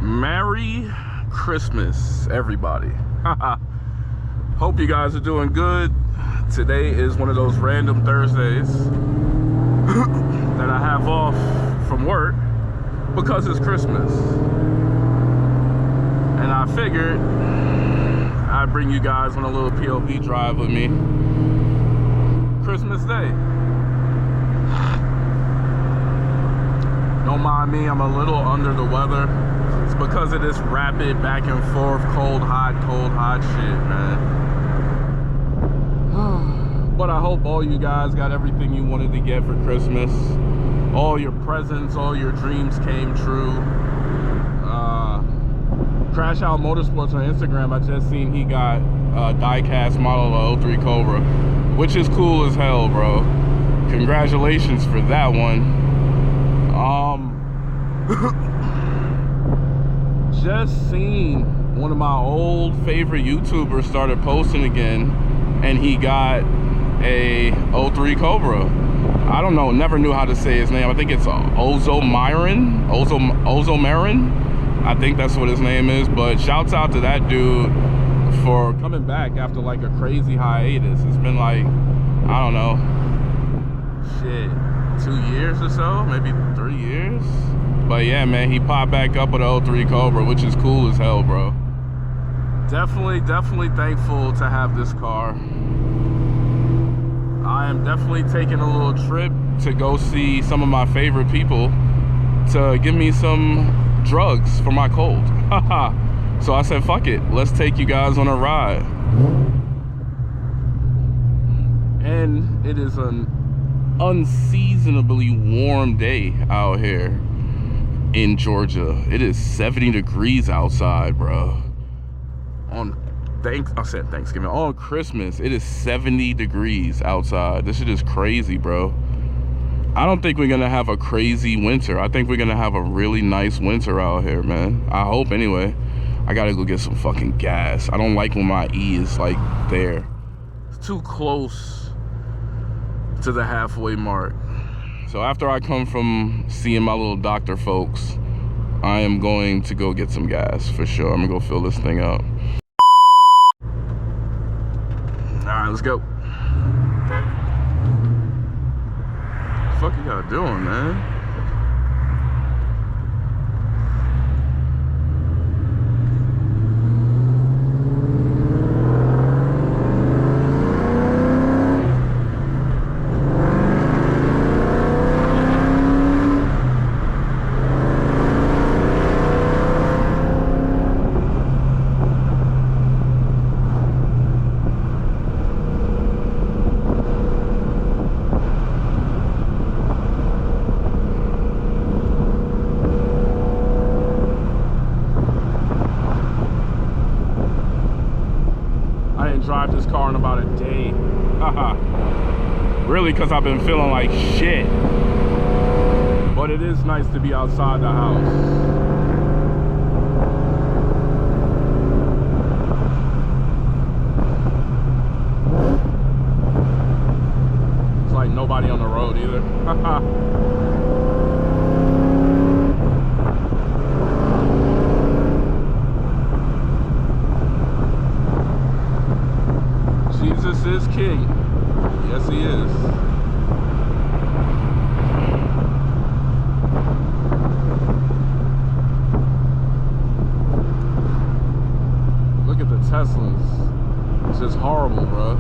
Merry Christmas, everybody. Hope you guys are doing good. Today is one of those random Thursdays that I have off from work because it's Christmas. And I figured I'd bring you guys on a little POV drive with me. Christmas Day. Don't mind me, I'm a little under the weather. It's because of this rapid back and forth, cold, hot shit, man. But I hope all you guys got everything you wanted to get for Christmas. All your presents, all your dreams came true. Crash Out Motorsports on Instagram, I just seen he got a die-cast model of 03 Cobra, which is cool as hell, bro. Congratulations for that one. Just seen one of my old favorite YouTubers started posting again, and he got a 03 Cobra. I don't know, never knew how to say his name. I think it's Ozomarin. I think that's what his name is. But shouts out to that dude for coming back after like a crazy hiatus. It's been like, I don't know, shit, 2 years or so, maybe 3 years. But yeah, man, he popped back up with a 03 Cobra, which is cool as hell, bro. Definitely thankful to have this car. I am definitely taking a little trip to go see some of my favorite people to give me some drugs for my cold. So I said, fuck it, let's take you guys on a ride. And it is an unseasonably warm day out here in Georgia. It is 70 degrees outside, bro. On Thanksgiving, on Christmas, it is 70 degrees outside. This shit is crazy, bro. I don't think we're gonna have a crazy winter. I think we're gonna have a really nice winter out here, man. I hope, anyway. I gotta go get some fucking gas. I don't like when my E is like there. It's too close to the halfway mark. So after I come from seeing my little doctor folks, I am going to go get some gas for sure. I'm gonna go fill this thing up. All right, let's go. What the fuck you guys doing, man? Drive this car in about a day. Really, because I've been feeling like shit. But it is nice to be outside the house. It's like nobody on the road either. Jesus is king. Yes, he is. Look at the Teslas. It's just horrible, bro.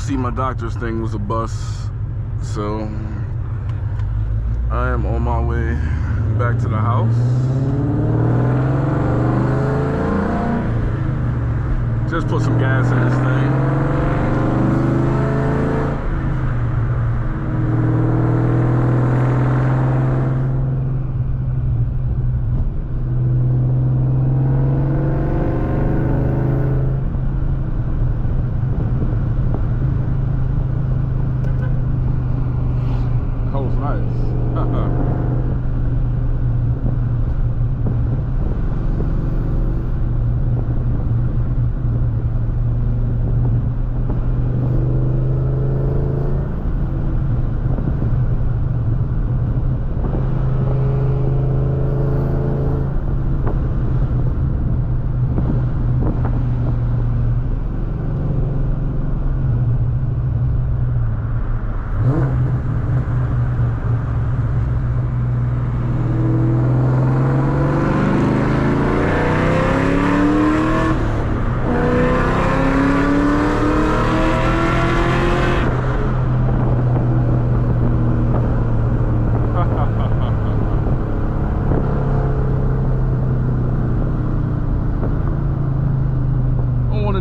see my doctor's thing was a bust, so I am on my way back to the house. Just put some gas in this thing.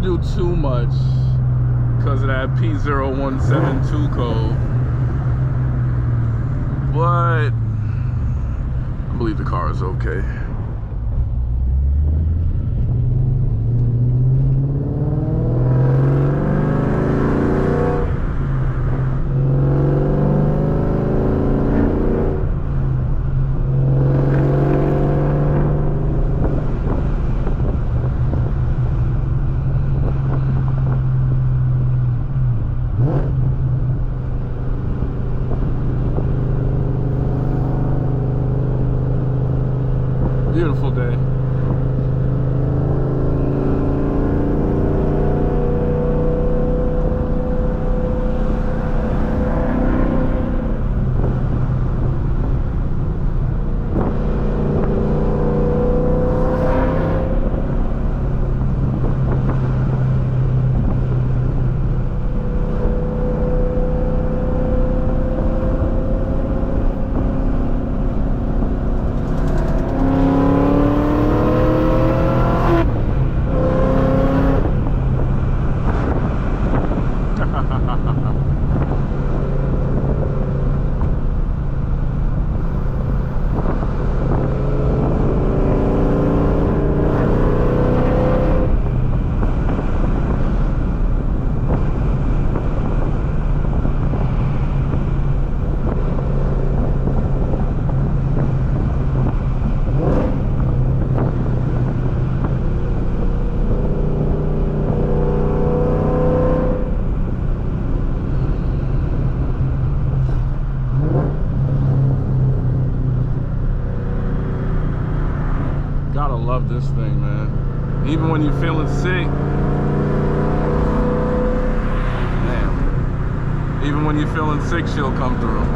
Do too much because of that P0172 code, but I believe the car is okay. Beautiful day. Gotta love this thing, man. Even when you're feeling sick, damn. Even when you're feeling sick, she'll come through.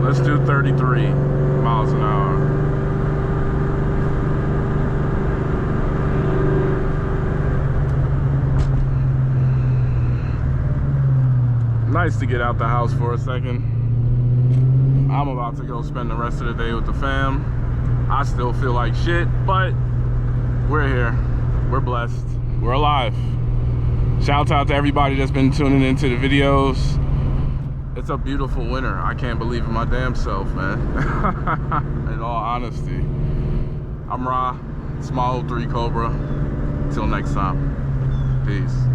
Let's do 33 miles an hour. Nice to get out the house for a second. I'm about to go spend the rest of the day with the fam. I still feel like shit, but we're here. We're blessed. We're alive. Shouts out to everybody that's been tuning into the videos. It's a beautiful winter. I can't believe in my damn self, man. In all honesty. I'm Ra, Small 03 Cobra. Till next time. Peace.